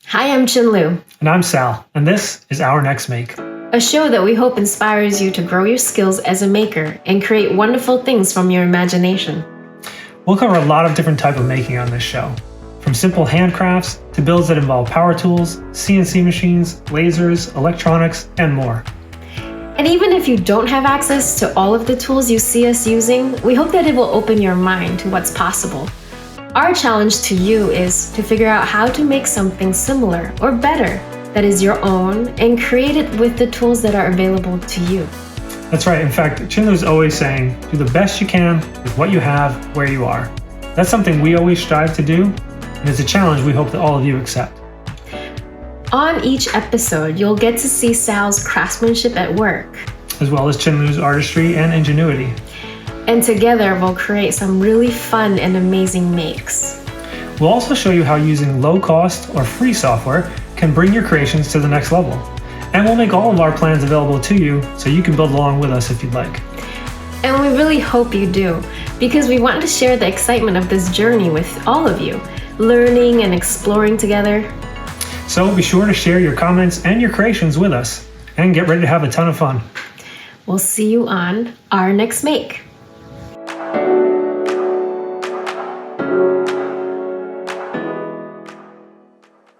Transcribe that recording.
Hi, I'm Chinlu, And I'm Sal, and this is Our Next Make. a show that we hope inspires you to grow your skills as a maker and create wonderful things from your imagination. We'll cover a lot of different types of making on this show, from simple handcrafts to builds that involve power tools, CNC machines, lasers, electronics, and more. And even if you don't have access to all of the tools you see us using, we hope that it will open your mind to what's possible. Our challenge to you is to figure out how to make something similar or better that is your own and create it with the tools that are available to you. That's right. In fact, Chinlu's always saying, do the best you can with what you have, where you are. That's something we always strive to do, and it's a challenge we hope that all of you accept. On each episode, you'll get to see Sal's craftsmanship at work. As well as Chinlu's artistry and ingenuity. And together, we'll create some really fun and amazing makes. We'll also show you how using low-cost or free software can bring your creations to the next level. And we'll make all of our plans available to you so you can build along with us if you'd like. And we really hope you do, because we want to share the excitement of this journey with all of you, learning and exploring together. So be sure to share your comments and your creations with us, and get ready to have a ton of fun. We'll see you on Our Next Make.